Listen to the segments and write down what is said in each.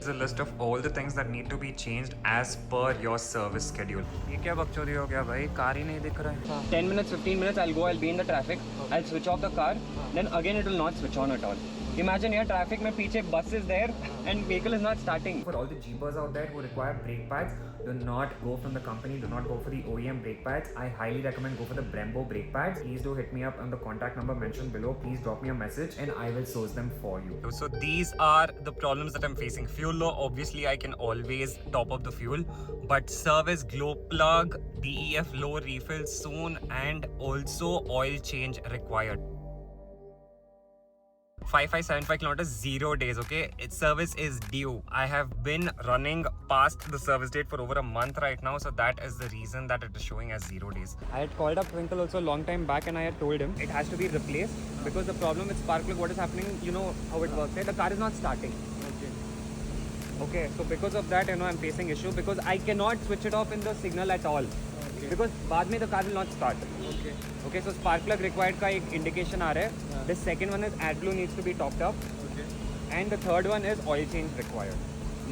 Is a list of all the things that need to be changed as per your service schedule. ये क्या बकचोदी हो गया भाई? कार ही नहीं दिख रहा है. 10 minutes, 15 minutes, I'll be in the traffic. I'll switch off the car. Then again it will not switch on at all. Imagine here traffic mein piche bus is there and vehicle is not starting. For all the jeepers out there who require brake pads, do not go from the company, do not go for the OEM brake pads. I highly recommend go for the Brembo brake pads. Please do hit me up on the contact number mentioned below. Please drop me a message and I will source them for you. So these are the problems that I'm facing. Fuel low, obviously I can always top up the fuel, but service glow plug, DEF low refill soon, and also oil change required. 5575 kilometers, 0 days. Okay, its service is due. I have been running past the service date for over a month right now, so that is the reason that it is showing as 0 days. I had called up Twinkle also a long time back and I had told him it has to be replaced because the problem with spark plug, what is happening, you know how it works, right? The car is not starting. Okay, so because of that, you know, I'm facing issue because I cannot switch it off in the signal at all. Because बाद में the car will not start. Okay, so spark plug required का एक indication आ रहा है. The second one is AdBlue needs to be topped up. And the third one is oil change required.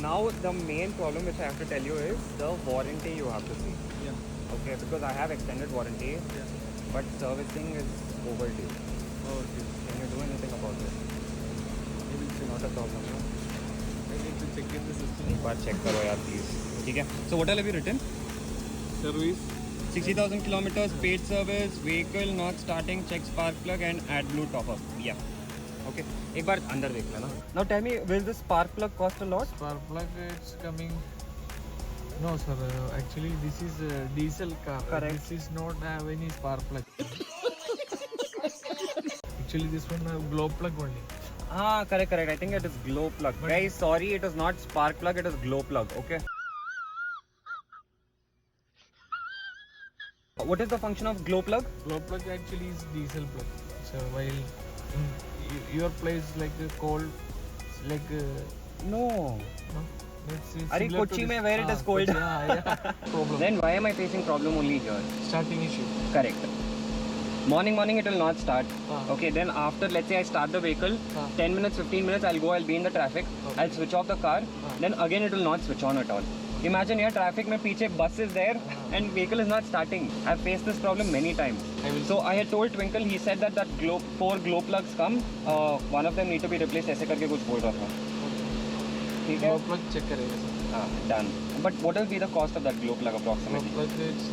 Now the main problem which I have to tell you is the warranty you have to see. Okay, because I have extended warranty, but servicing is overdue. Can you do anything about it? Not a problem. No? I need to check in the system. एक बार check करो यार please. ठीक है. So what all have you written? Service. 60,000 kilometers, paid service, vehicle not starting, check spark plug and AdBlue top up. Yeah. Okay. एक बार अंदर देख लेना. Now tell me, will the spark plug cost a lot? Spark plug it's coming. No sir, actually this is a diesel car. Correct. This is not have any spark plug. Actually this one have glow plug only. Ah, correct. I think it is glow plug. Guys, sorry, it is not spark plug, it is glow plug. Okay. What is the function of glow plug? Glow plug actually is diesel plug. So while in your place like cold, like No. it's Are similar to Kochi this- mein where it is cold? Yeah. Problem. Then why am I facing problem only here? Starting issue. Correct. Morning it will not start. Okay, then after let's say I start the vehicle, 10 minutes, 15 minutes, I'll be in the traffic. I'll switch off the car. Then again it will not switch on at all. Imagine here traffic mein piche bus is there and vehicle is not starting. I've faced this problem many times. So I had told Twinkle, he said that 4 glow plugs come. One of them need to be replaced. ऐसे करके कुछ बोल रहा था. ठीक है? Glow plug check करेगा sir. Done. But what will be the cost of that glow plug Glow approximately? plug it's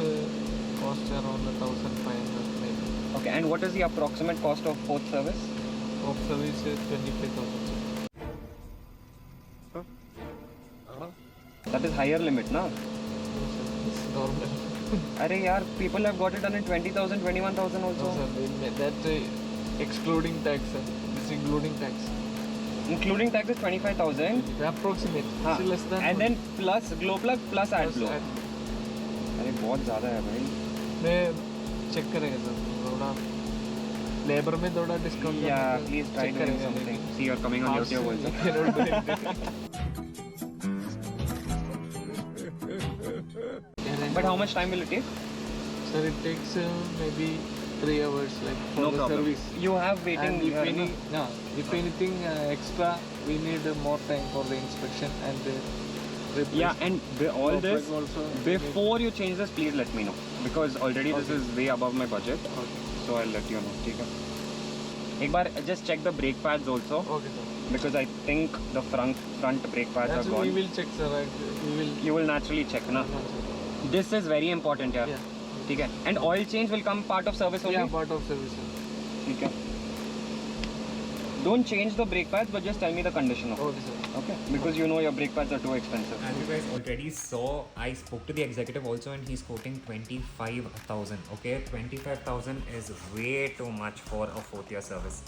cost around 1,500 maybe. Okay, and what is the approximate cost of fourth service? Of service 25,000. That is higher limit, na? It's normal. Arey yaar, people have got it done in 20,000, 21,000 also. No, sir, that excluding tax, sir. This including tax. Including tax is 25,000. Approximate. हाँ. It's less than. And then plus glow plug plus AdBlue. Plus अरे बहुत ज़्यादा है भाई. मैं check करेगा sir. थोड़ा labour में थोड़ा discount. Yeah, please try doing something. See, you're coming on YouTube also. But how much time will it take? Sir, it takes maybe 3 hours, like for No the problem. service. You have waiting. And if here, na? if anything extra, we need more time for the inspection and replace. Yeah, and all Glow this plug also before you change this, please let me know because already this Okay. is way above my budget. Okay. So I'll let you know. ठीक है. एक बार just check the brake pads also Okay, sir. because I think the front brake pads That's are we gone. will check, sir. We will. You will naturally check, na? No, sir. This is very important, yeah. Yeah. ठीक है. And oil change will come part of service only. Yeah, part of service. Sir. ठीक है. Don't change the brake pads, but just tell me the condition of it. Okay, sir. Okay? Because you know your brake pads are too expensive. As you guys already saw, I spoke to the executive also and he's quoting 25,000. Okay, 25,000 is way too much for a 4th year service.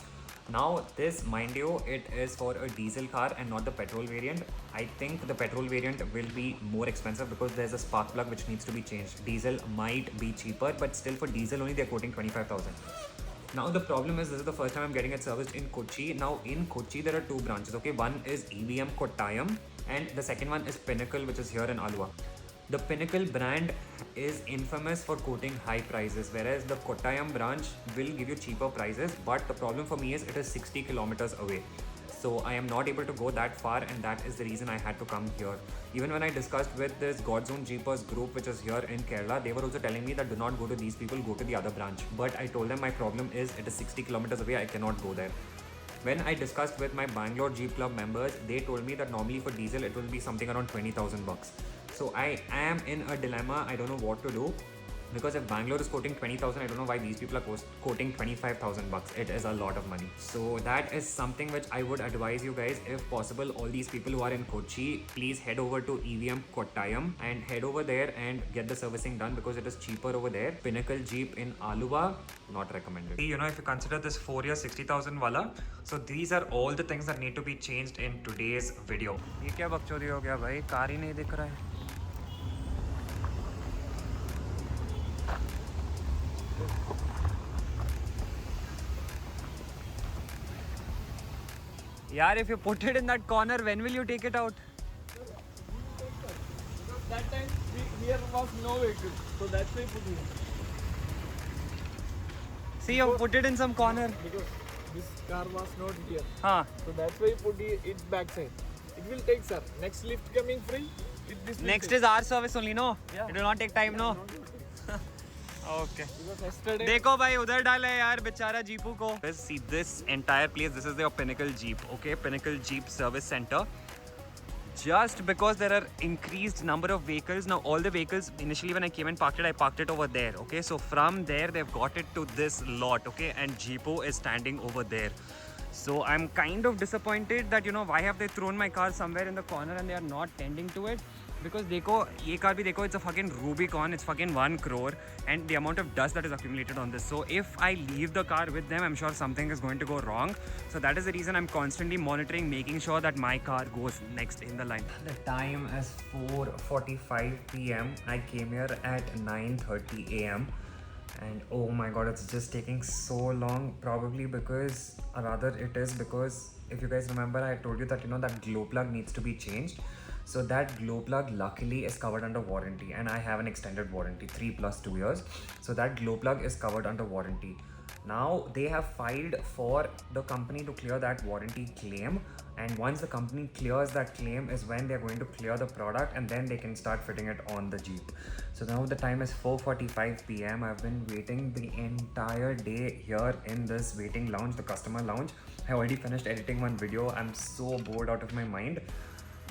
Now this, mind you, it is for a diesel car and not the petrol variant. I think the petrol variant will be more expensive because there's a spark plug which needs to be changed. Diesel might be cheaper, but still for diesel only they're quoting 25,000. Now the problem is this is the first time I'm getting it serviced in Kochi. Now in Kochi there are 2 branches. Okay, one is EBM Kottayam and the second one is Pinnacle, which is here in Alua. The Pinnacle brand is infamous for quoting high prices, whereas the Kottayam branch will give you cheaper prices, but the problem for me is it is 60 kilometers away. So I am not able to go that far, and that is the reason I had to come here. Even when I discussed with this God's Own Jeepers group which is here in Kerala, they were also telling me that do not go to these people, go to the other branch. But I told them my problem is it is 60 kilometers away, I cannot go there. When I discussed with my Bangalore Jeep Club members, they told me that normally for diesel it will be something around 20,000 bucks. So I am in a dilemma. I don't know what to do, because if Bangalore is quoting 20,000, I don't know why these people are quoting 25,000 bucks. It is a lot of money. So that is something which I would advise you guys, if possible, all these people who are in Kochi, please head over to EVM Kottayam and head over there and get the servicing done, because it is cheaper over there. Pinnacle Jeep in Aluva, not recommended. You know, if you consider this 4 year 60,000 wala, so these are all the things that need to be changed in today's video. ये क्या बकचोदी हो गया भाई, car ही नहीं दिख रहा है. Yaar, if you put it in that corner, when will you take it out? That time here was no vehicle, so that's why put it. See, you put it in some corner. Because this car was not here, Huh. so that's why put it backside. It will take, sir. Next lift coming free. This will Next take. is our service only, no? Yeah. It will not take time, no? Okay. Because yesterday. देखो भाई उधर डाला है यार बेचारा जीपू को. See this entire place. This is their Pinnacle Jeep. Okay, Pinnacle Jeep Service Center. Just because there are increased number of vehicles now, all the vehicles initially when I came and parked it, I parked it over there. Okay, so from there they've got it to this lot. Okay, and Jeepo is standing over there. So I'm kind of disappointed that, you know, why have they thrown my car somewhere in the corner and they are not tending to it. Because देखो ये car भी देखो, it's a fucking Rubicon, it's fucking 1 crore, and the amount of dust that is accumulated on this. So if I leave the car with them, I'm sure something is going to go wrong. So that is the reason I'm constantly monitoring, making sure that my car goes next in the line. The time is 4:45 p.m. I came here at 9:30 a.m. and oh my god, it's just taking so long. Probably because, or rather it is because, if you guys remember, I told you that, you know, that glow plug needs to be changed. So that glow plug luckily is covered under warranty, and I have an extended warranty, 3+2 years. So that glow plug is covered under warranty. Now they have filed for the company to clear that warranty claim, and once the company clears that claim is when they're going to clear the product, and then they can start fitting it on the Jeep. So now the time is 4:45 p.m. I've been waiting the entire day here in this waiting lounge, the customer lounge. I already finished editing one video. I'm so bored out of my mind.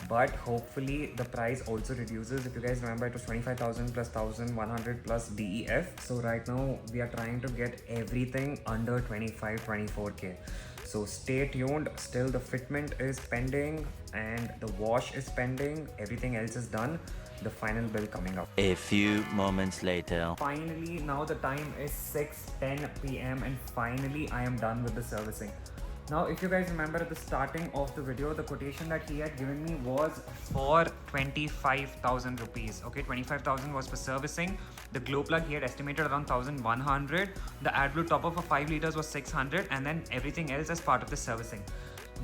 But hopefully the price also reduces. If you guys remember, it was 25,000 plus 1,100 plus DEF. So right now we are trying to get everything under 24k. So stay tuned. Still the fitment is pending and the wash is pending. Everything else is done. The final bill coming up. A few moments later. Finally, now the time is 6:10 p.m. and finally I am done with the servicing. Now, if you guys remember at the starting of the video, the quotation that he had given me was for 25,000 rupees. Okay, 25,000 was for servicing. The glow plug he had estimated around 1,100. The AdBlue top up for 5 liters was 600, and then everything else as part of the servicing.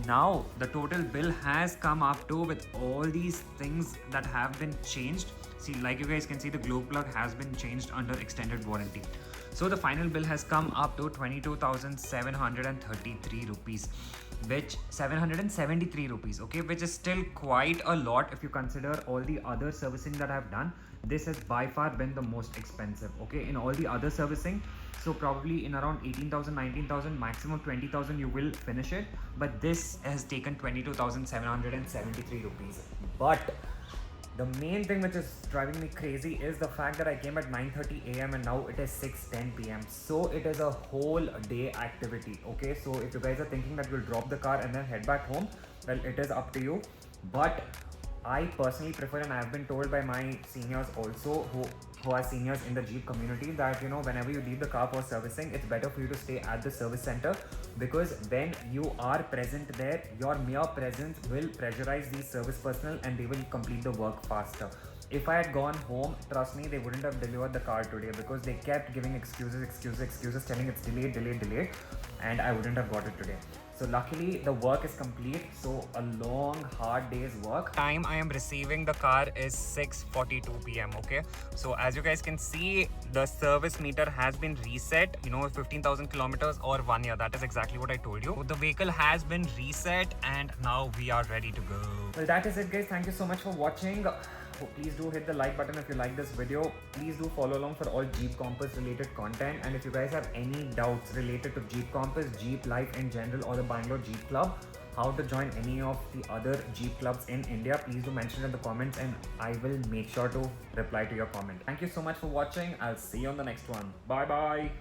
Now, the total bill has come up to, with all these things that have been changed. See, like you guys can see, the glow plug has been changed under extended warranty. So the final bill has come up to 22,733 rupees, which 773 rupees, okay, which is still quite a lot if you consider all the other servicing that I've done. This has by far been the most expensive, okay, in all the other servicing. So probably in around 18,000, 19,000, maximum 20,000 you will finish it. But this has taken 22,773 rupees. But the main thing which is driving me crazy is the fact that I came at 9:30 a.m. and now it is 6:10 p.m. So it is a whole day activity. Okay, so if you guys are thinking that we'll drop the car and then head back home, well, it is up to you. But I personally prefer, and I have been told by my seniors also who are seniors in the Jeep community, that, you know, whenever you leave the car for servicing, it's better for you to stay at the service center, because when you are present there, your mere presence will pressurize the service personnel and they will complete the work faster. If I had gone home, trust me, they wouldn't have delivered the car today, because they kept giving excuses, telling it's delayed, and I wouldn't have got it today. So So luckily the work is complete. So a long hard day's work. Time I am receiving the car is 6:42 p.m. Okay, so as you guys can see, the service meter has been reset. 15,000 kilometers or 1 year. That is exactly what I told you. So the vehicle has been reset and now we are ready to go. Well, that is it, guys. Thank you so much for watching. Please do hit the like button if you like this video. Please do follow along for all Jeep Compass related content, and if you guys have any doubts related to Jeep Compass, Jeep life in general, or the Bangalore Jeep Club, how to join any of the other Jeep clubs in India, please do mention in the comments and I will make sure to reply to your comment. Thank you so much for watching. I'll see you on the next one. Bye bye.